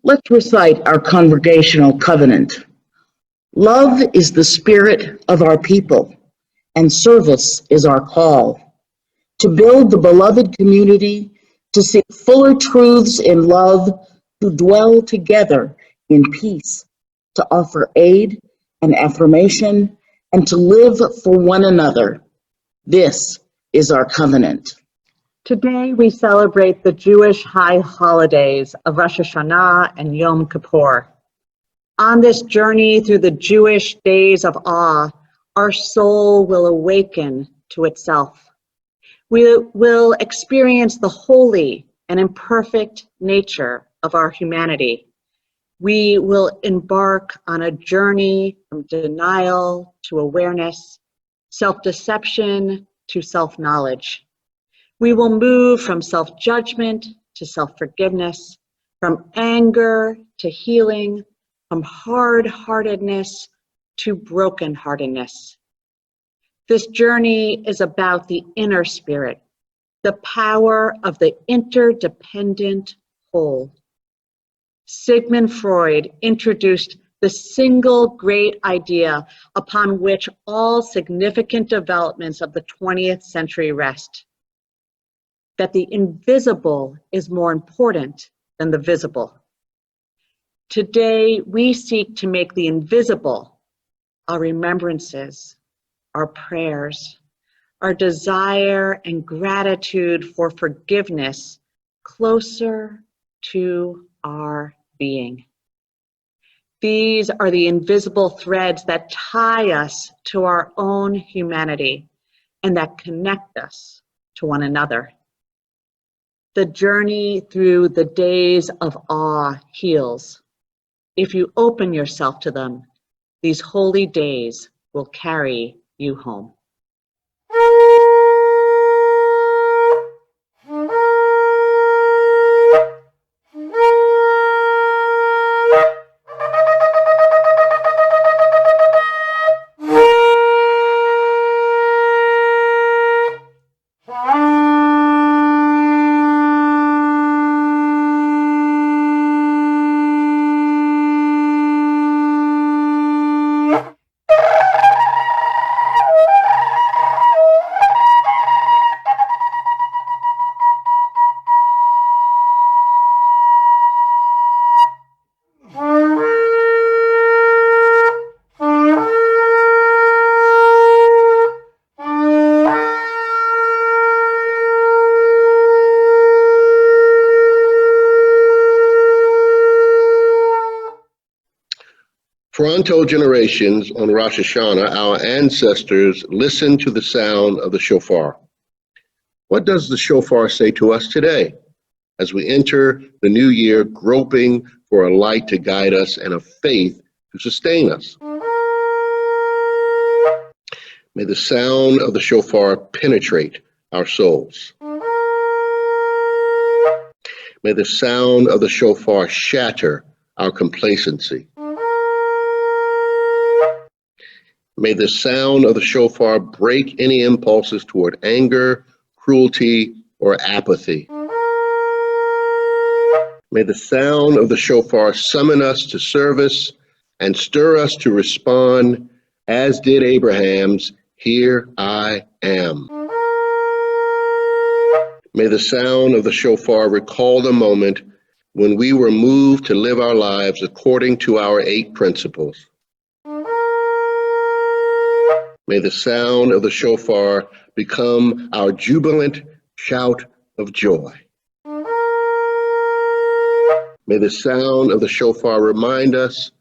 Let's recite our congregational covenant. Love is the spirit of our people, and service is our call. To build the beloved community, to seek fuller truths in love, to dwell together in peace, to offer aid and affirmation, and to live for one another. This is our covenant. Today we celebrate the Jewish high holidays of Rosh Hashanah and Yom Kippur. On this journey through the Jewish days of awe, our soul will awaken to itself. We will experience the holy and imperfect nature of our humanity. We will embark on a journey from denial to awareness, self-deception to self-knowledge. We will move from self-judgment to self-forgiveness, from anger to healing, from hard-heartedness to broken-heartedness. This journey is about the inner spirit, the power of the interdependent whole. Sigmund Freud introduced the single great idea upon which all significant developments of the 20th century rest: that the invisible is more important than the visible. Today, we seek to make the invisible, our remembrances, our prayers, our desire and gratitude for forgiveness, closer to our being. These are the invisible threads that tie us to our own humanity and that connect us to one another. The journey through the days of awe heals. If you open yourself to them, these holy days will carry you home. For untold generations on Rosh Hashanah, our ancestors listened to the sound of the shofar. What does the shofar say to us today as we enter the new year, groping for a light to guide us and a faith to sustain us? May the sound of the shofar penetrate our souls. May the sound of the shofar shatter our complacency. May the sound of the shofar break any impulses toward anger, cruelty, or apathy. May the sound of the shofar summon us to service and stir us to respond, as did Abraham's, "Here I am." May the sound of the shofar recall the moment when we were moved to live our lives according to our 8 principles. May the sound of the shofar become our jubilant shout of joy. May the sound of the shofar remind us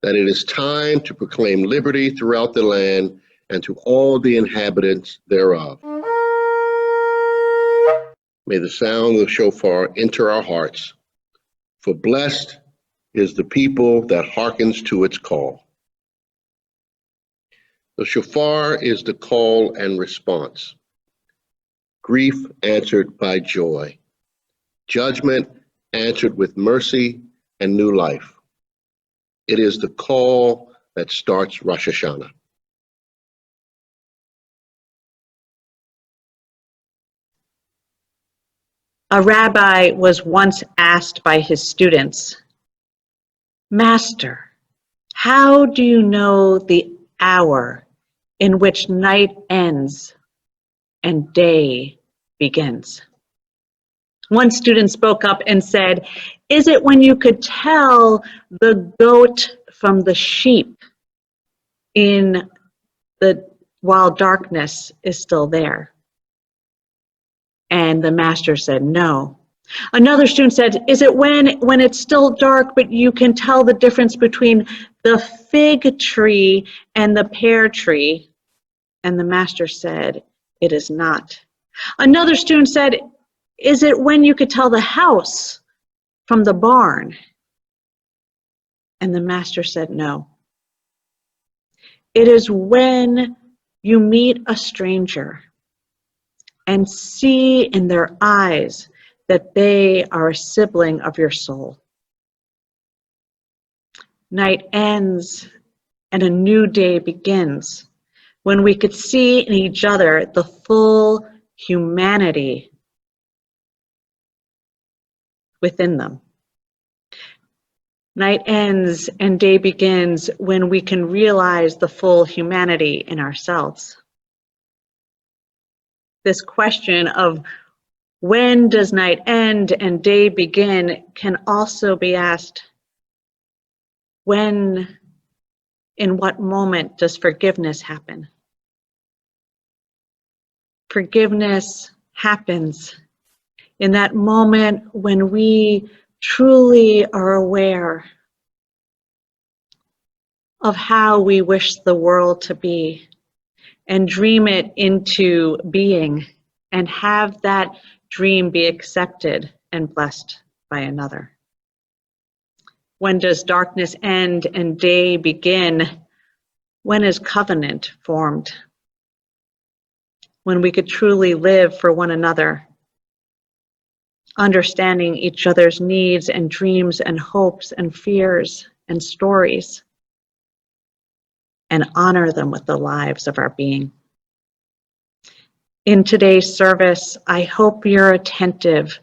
that it is time to proclaim liberty throughout the land and to all the inhabitants thereof. May the sound of the shofar enter our hearts, for blessed is the people that hearkens to its call. The shofar is the call and response. Grief answered by joy. Judgment answered with mercy and new life. It is the call that starts Rosh Hashanah. A rabbi was once asked by his students, Master, how do you know the hour in which night ends and day begins? One student spoke up and said, is it when you could tell the goat from the sheep while darkness is still there? And the master said, no. Another student said, is it when it's still dark, but you can tell the difference between the fig tree and the pear tree? And the master said, it is not. Another student said, is it when you could tell the house from the barn? And the master said, no. It is when you meet a stranger and see in their eyes that they are a sibling of your soul. Night ends and a new day begins when we could see in each other the full humanity within them. Night ends and day begins when we can realize the full humanity in ourselves. This question of when does night end and day begin can also be asked, in what moment does forgiveness happen? Forgiveness happens in that moment when we truly are aware of how we wish the world to be and dream it into being and have that dream be accepted and blessed by another. When does darkness end and day begin? When is covenant formed? When we could truly live for one another, understanding each other's needs and dreams and hopes and fears and stories, and honor them with the lives of our being. In today's service, I hope you're attentive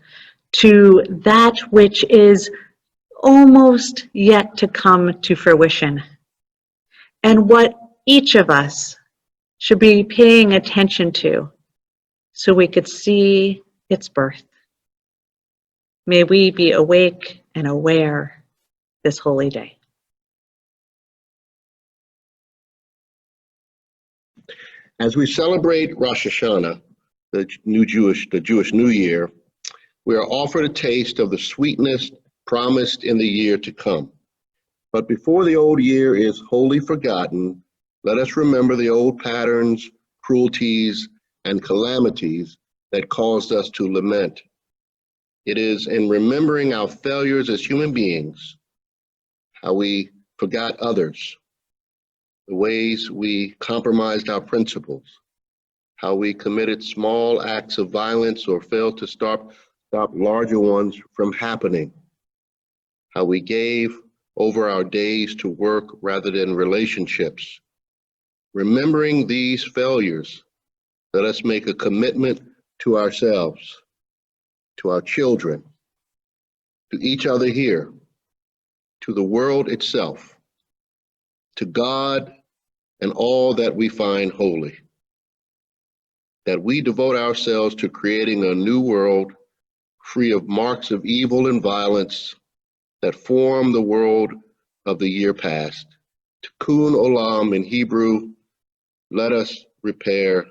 to that which is almost yet to come to fruition, and what each of us should be paying attention to so we could see its birth. May we be awake and aware this holy day. As we celebrate Rosh Hashanah, the Jewish New Year, we are offered a taste of the sweetness promised in the year to come. But before the old year is wholly forgotten, let us remember the old patterns, cruelties, and calamities that caused us to lament. It is in remembering our failures as human beings, how we forgot others, the ways we compromised our principles, how we committed small acts of violence or failed to stop larger ones from happening, how we gave over our days to work rather than relationships. Remembering these failures, let us make a commitment to ourselves, to our children, to each other here, to the world itself, to God and all that we find holy, that we devote ourselves to creating a new world free of marks of evil and violence that form the world of the year past. Tikkun olam in Hebrew, let us repair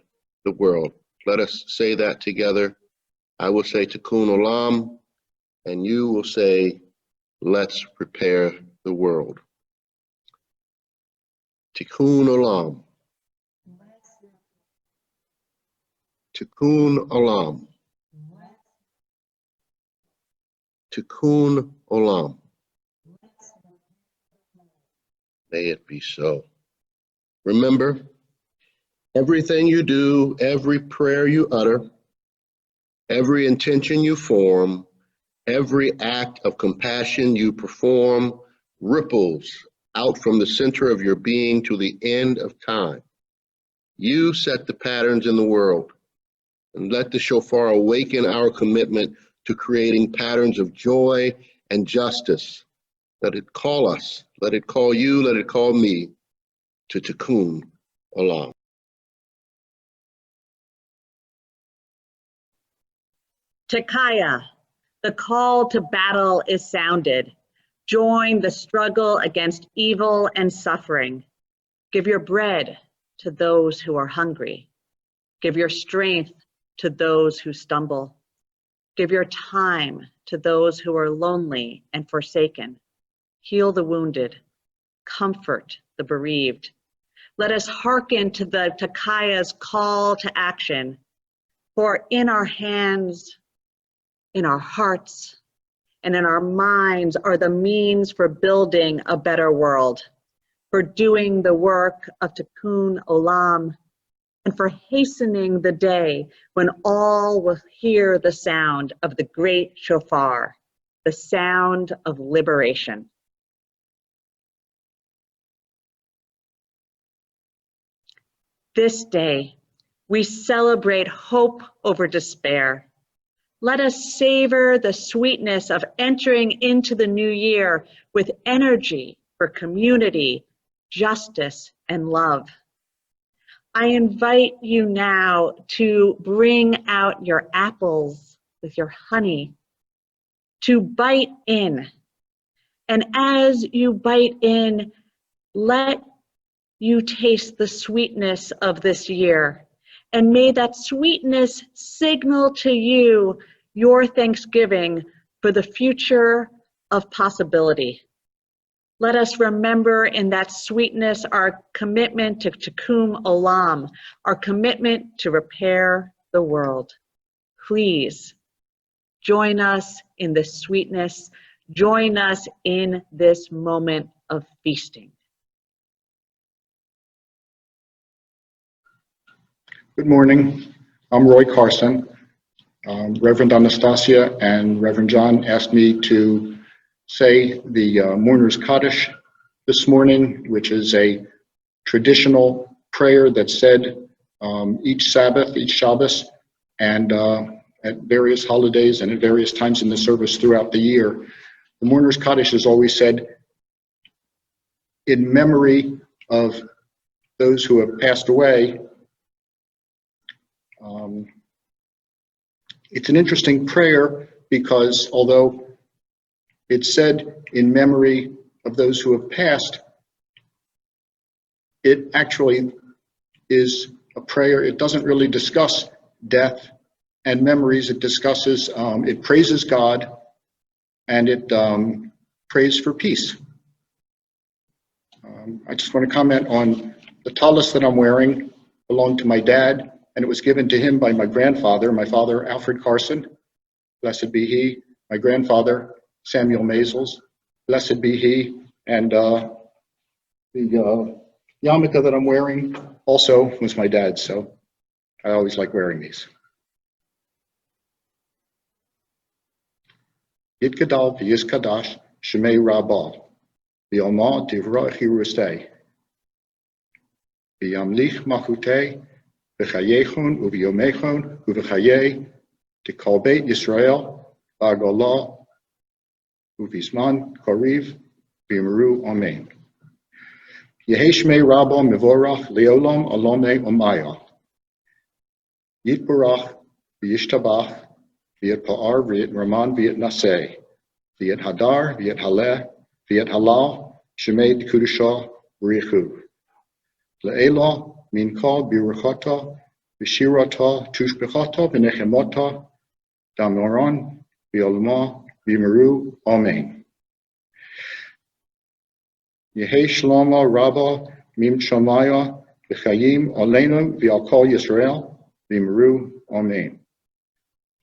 the world. Let us say that together. I will say Tikkun olam, and you will say, let's repair the world. Tikkun olam. Tikkun olam. Tikkun olam. May it be so. Remember, everything you do, every prayer you utter, every intention you form, every act of compassion you perform ripples out from the center of your being to the end of time. You set the patterns in the world, and let the shofar awaken our commitment to creating patterns of joy and justice, Let it call us. Let it call you. Let it call me to Tikkun Olam. Takaya, the call to battle is sounded. Join the struggle against evil and suffering. Give your bread to those who are hungry. Give your strength to those who stumble. Give your time to those who are lonely and forsaken. Heal the wounded. Comfort the bereaved. Let us hearken to the Takaya's call to action. For in our hands, in our hearts, and in our minds are the means for building a better world, for doing the work of Tikkun Olam, and for hastening the day when all will hear the sound of the great shofar, the sound of liberation. This day, we celebrate hope over despair. Let us savor the sweetness of entering into the new year with energy for community, justice, and love. I invite you now to bring out your apples with your honey, to bite in. And as you bite in, let you taste the sweetness of this year. And may that sweetness signal to you your thanksgiving for the future of possibility. Let us remember in that sweetness our commitment to Tikkun Olam, our commitment to repair the world. Please join us in this sweetness. Join us in this moment of feasting. Good morning. I'm Roy Carson. Reverend Anastasia and Reverend John asked me to say the Mourner's Kaddish this morning, which is a traditional prayer that's said each Sabbath, each Shabbos, and at various holidays and at various times in the service throughout the year. The Mourner's Kaddish is always said in memory of those who have passed away. It's an interesting prayer because although it's said in memory of those who have passed, it actually is a prayer. It doesn't really discuss death and memories. It discusses, it praises God, and it prays for peace. I just want to comment on the tallis that I'm wearing belonged to my dad, and it was given to him by my grandfather, my father, Alfred Carson, blessed be he, my grandfather, Samuel Maisels, blessed be he, and the yarmulke that I'm wearing also was my dad's, so I always like wearing these. Yitgadal v'yizkadash shemei rabal, v'yomah divrah chirustei, v'yamlich machutei, v'chayechon uv'yomechon uv'chayei, tikal beit Yisrael, v'agolah, uv'izman koriv, v'yimru amen. Yehi shmei rabba mevorach leolam alome omaya. Yitbarach v'yishtabach v'yit pa'ar v'yit raman v'yit naseh v'yit hadar v'yit haleh v'yit halal shemei kudusha v'richu. Le'ela minka b'ruchata v'shirata tushbechata v'nechemata damoran v'yolma v'yimru amen. Yehi shlama rabba mim shamaya v'chayim aleinu v'yalkal Yisrael v'yimru amen.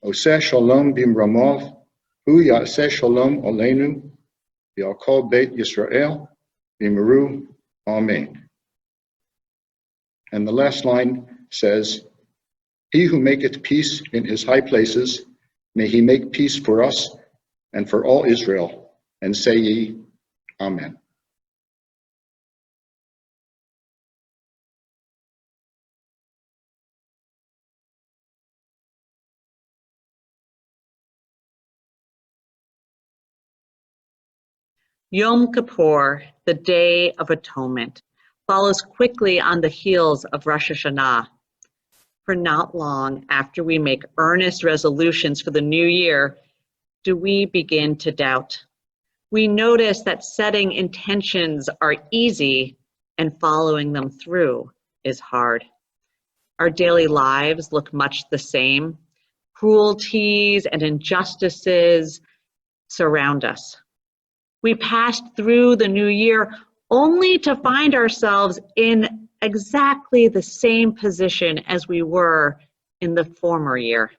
Oseh shalom bim ramav hu yaseh shalom aleinu v'yalkal beit Yisrael v'yimru amen. And the last line says, he who maketh peace in his high places, may he make peace for us and for all Israel. And say ye, amen. Yom Kippur, the Day of Atonement, follows quickly on the heels of Rosh Hashanah. For not long after we make earnest resolutions for the new year, do we begin to doubt. We notice that setting intentions are easy and following them through is hard. Our daily lives look much the same. Cruelties and injustices surround us. We passed through the new year only to find ourselves in exactly the same position as we were in the former year.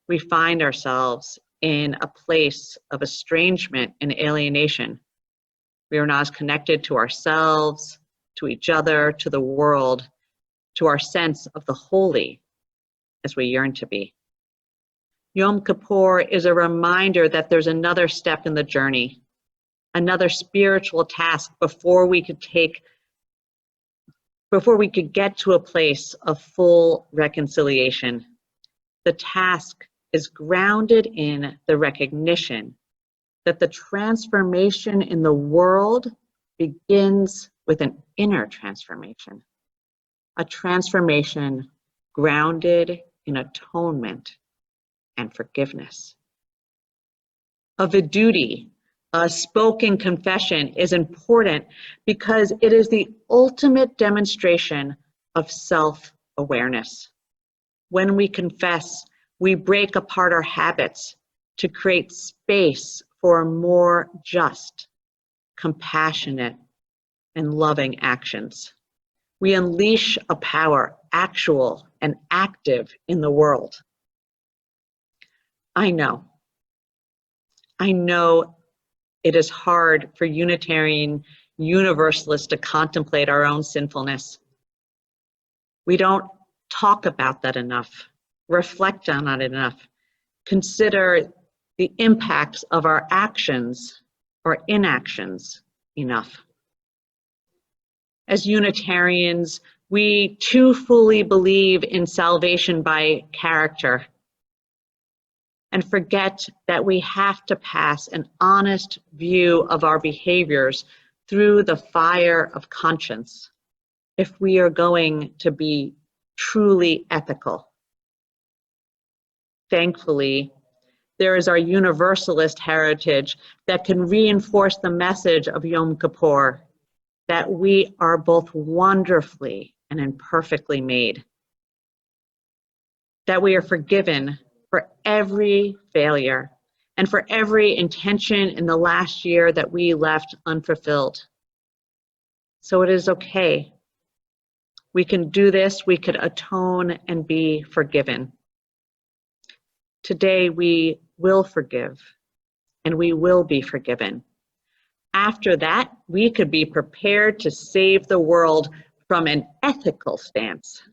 We find ourselves in a place of estrangement and alienation. We are not as connected to ourselves, to each other, to the world, to our sense of the holy as we yearn to be. Yom Kippur is a reminder that there's another step in the journey, another spiritual task before we could get to a place of full reconciliation. The task is grounded in the recognition that the transformation in the world begins with an inner transformation, a transformation grounded in atonement and forgiveness. A viduti, a spoken confession, is important because it is the ultimate demonstration of self-awareness. When we confess, we break apart our habits to create space for more just, compassionate, and loving actions. We unleash a power actual and active in the world. I know it is hard for Unitarian Universalists to contemplate our own sinfulness. We don't talk about that enough, reflect on it enough, consider the impacts of our actions or inactions enough. As Unitarians, we too fully believe in salvation by character and forget that we have to pass an honest view of our behaviors through the fire of conscience if we are going to be truly ethical. Thankfully, there is our Universalist heritage that can reinforce the message of Yom Kippur, that we are both wonderfully and imperfectly made, that we are forgiven for every failure and for every intention in the last year that we left unfulfilled. So it is okay. We can do this, we could atone and be forgiven. Today we will forgive and we will be forgiven. After that, we could be prepared to save the world from an ethical stance.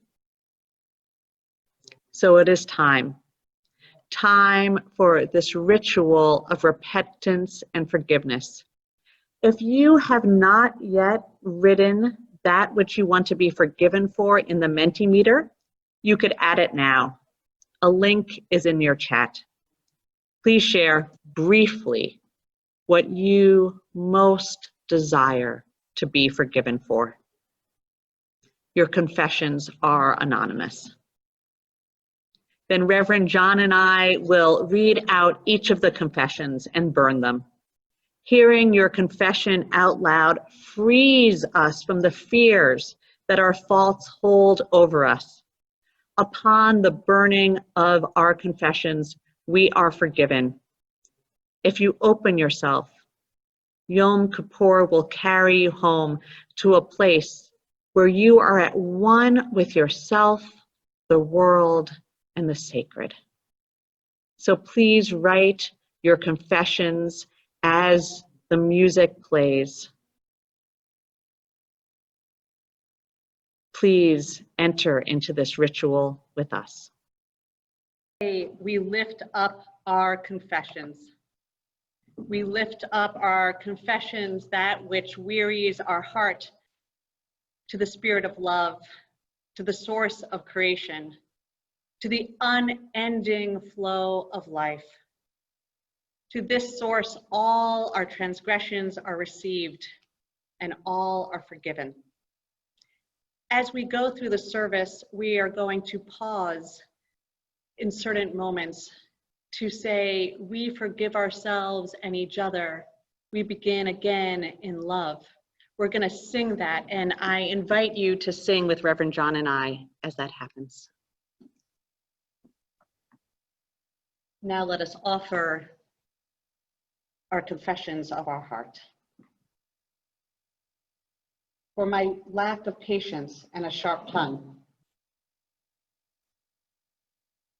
So it is time for this ritual of repentance and forgiveness. If you have not yet written that which you want to be forgiven for in the Mentimeter, you could add it now. A link is in your chat. Please share briefly what you most desire to be forgiven for. Your confessions are anonymous. Then Reverend John and I will read out each of the confessions and burn them. Hearing your confession out loud frees us from the fears that our faults hold over us. Upon the burning of our confessions, we are forgiven. If you open yourself, Yom Kippur will carry you home to a place where you are at one with yourself, the world, and the sacred. So please write your confessions as the music plays. Please enter into this ritual with us. We lift up our confessions. We lift up our confessions, that which wearies our heart, to the Spirit of love, to the source of creation, to the unending flow of life, To this source, all our transgressions are received and all are forgiven. As we go through the service, we are going to pause in certain moments to say, we forgive ourselves and each other. We begin again in love. We're going to sing that, and I invite you to sing with Reverend John and I as that happens. Now let us offer our confessions of our heart. For my lack of patience and a sharp tongue,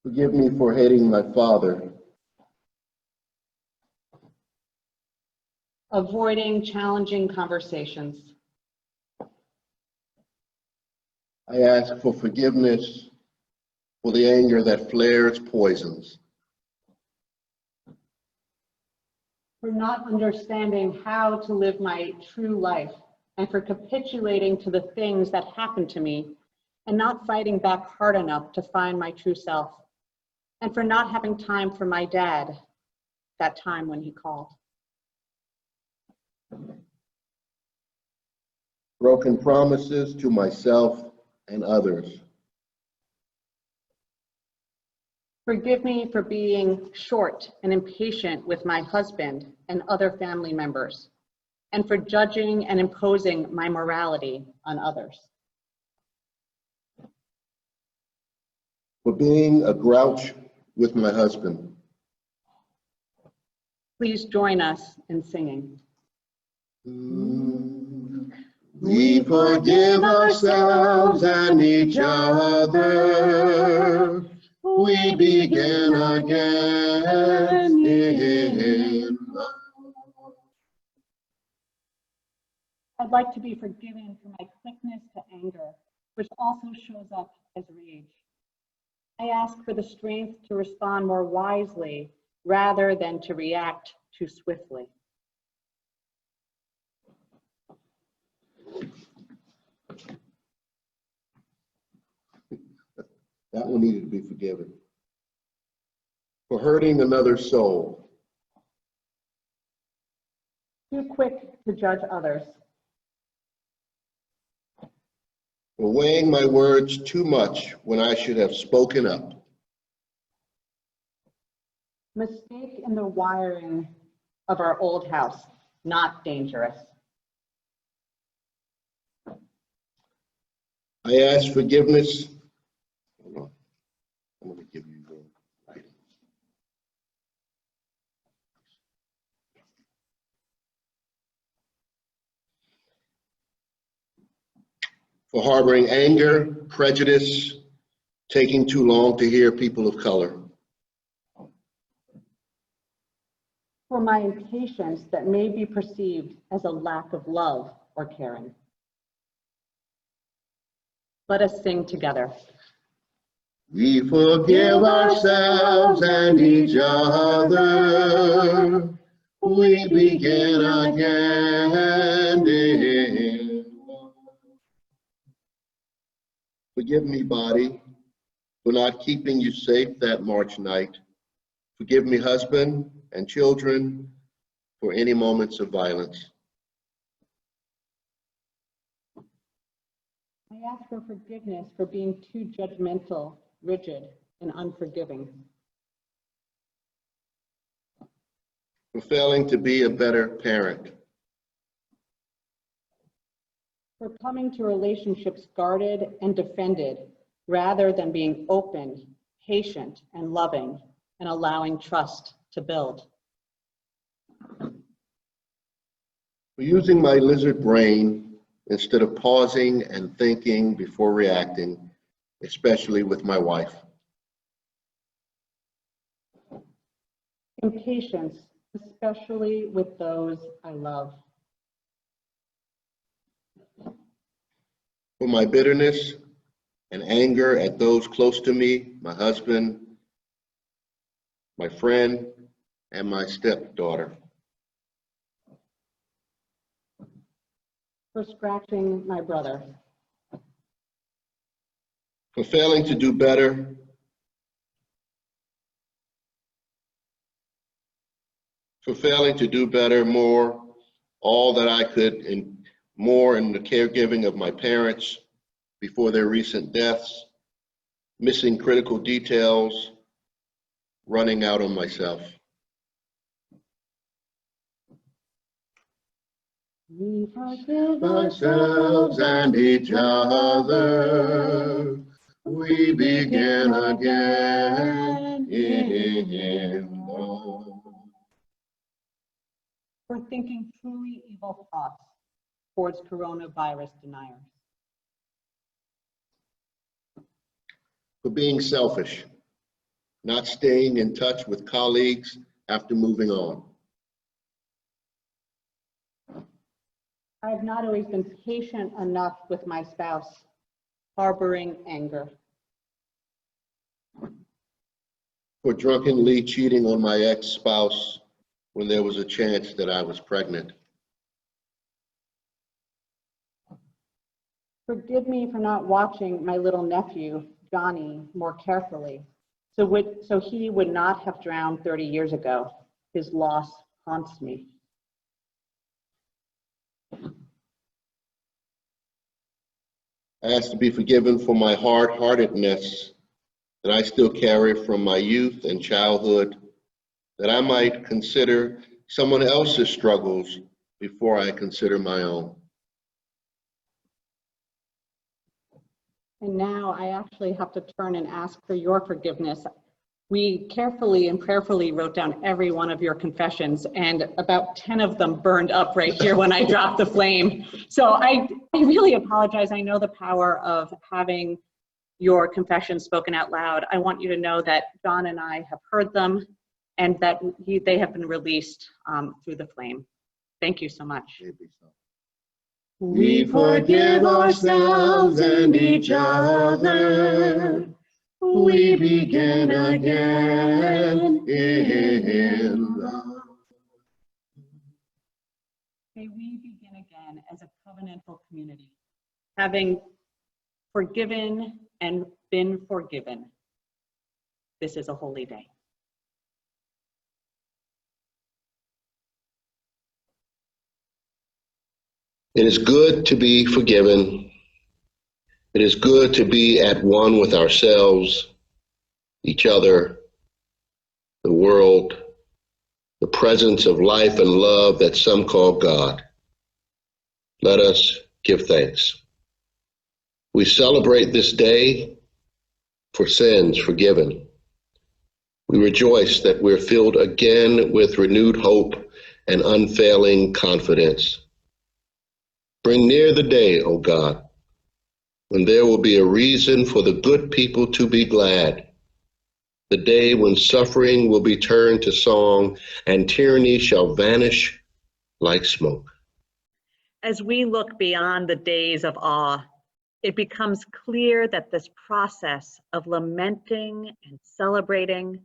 Forgive me for hating my father, avoiding challenging conversations, I ask for forgiveness for the anger that flares poisons. for not understanding how to live my true life, and for capitulating to the things that happened to me and not fighting back hard enough to find my true self, and for not having time for my dad that time when he called. Broken promises to myself and others. Forgive me for being short and impatient with my husband and other family members, and for judging and imposing my morality on others. For being a grouch with my husband. Please join us in singing. We forgive ourselves and each other. We begin again in love. I'd like to be forgiven for my quickness to anger, which also shows up as rage. I ask for the strength to respond more wisely rather than to react too swiftly. That one needed to be forgiven. For hurting another soul. Too quick to judge others. For weighing my words too much when I should have spoken up. Mistake in the wiring of our old house, not dangerous. I ask forgiveness. Hold on. I'm going to give you your writing. For harboring anger, prejudice, taking too long to hear people of color. For my impatience that may be perceived as a lack of love or caring. Let us sing together. We forgive ourselves and each other. We begin again in love. Forgive me, body, for not keeping you safe that March night. Forgive me, husband and children, for any moments of violence. I ask for forgiveness for being too judgmental, rigid, and unforgiving. For failing to be a better parent. For coming to relationships guarded and defended rather than being open, patient, and loving, and allowing trust to build. For using my lizard brain instead of pausing and thinking before reacting, especially with my wife. Impatience, especially with those I love. For my bitterness and anger at those close to me, my husband, my friend, and my stepdaughter. For scratching my brother. For failing to do better. for failing to do better, more, all that I could, and more in the caregiving of my parents before their recent deaths, missing critical details, running out on myself. We forgive Ourselves and each other, we begin again in love. for thinking truly evil thoughts towards coronavirus deniers. For being selfish, not staying in touch with colleagues after moving on. I have not always been patient enough with my spouse, harboring anger. For drunkenly cheating on my ex-spouse when there was a chance that I was pregnant. Forgive me for not watching my little nephew, Johnny, more carefully, so he would not have drowned 30 years ago. His loss haunts me. I ask to be forgiven for my hard-heartedness that I still carry from my youth and childhood, that I might consider someone else's struggles before I consider my own. And now I actually have to turn and ask for your forgiveness. We carefully and prayerfully wrote down every one of your confessions, and about 10 of them burned up right here when I dropped the flame. So I really apologize. I know the power of having your confessions spoken out loud. I want you to know that John and I have heard them and that they have been released through the flame. Thank you so much. We forgive ourselves and each other. We begin again in love. May we begin again as a covenantal community, having forgiven and been forgiven. This is a holy day. It is good to be forgiven. It is good to be at one with ourselves, each other, the world, the presence of life and love that some call God. Let us give thanks. We celebrate this day for sins forgiven. We rejoice that we're filled again with renewed hope and unfailing confidence. Bring near the day, O God, when there will be a reason for the good people to be glad, the day when suffering will be turned to song and tyranny shall vanish like smoke. As we look beyond the days of awe, it becomes clear that this process of lamenting and celebrating,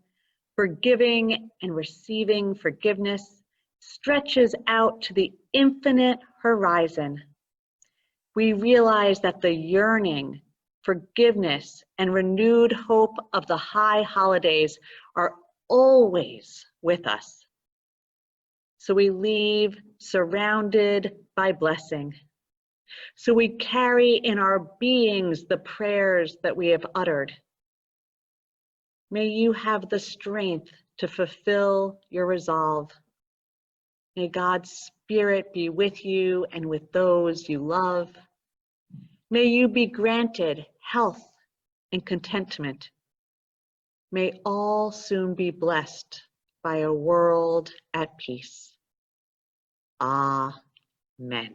forgiving and receiving forgiveness stretches out to the infinite horizon. We realize that the yearning, forgiveness, and renewed hope of the high holidays are always with us. So we leave surrounded by blessing. So we carry in our beings the prayers that we have uttered. May you have the strength to fulfill your resolve. May God's Spirit be with you and with those you love. May you be granted health and contentment. May all soon be blessed by a world at peace. Amen.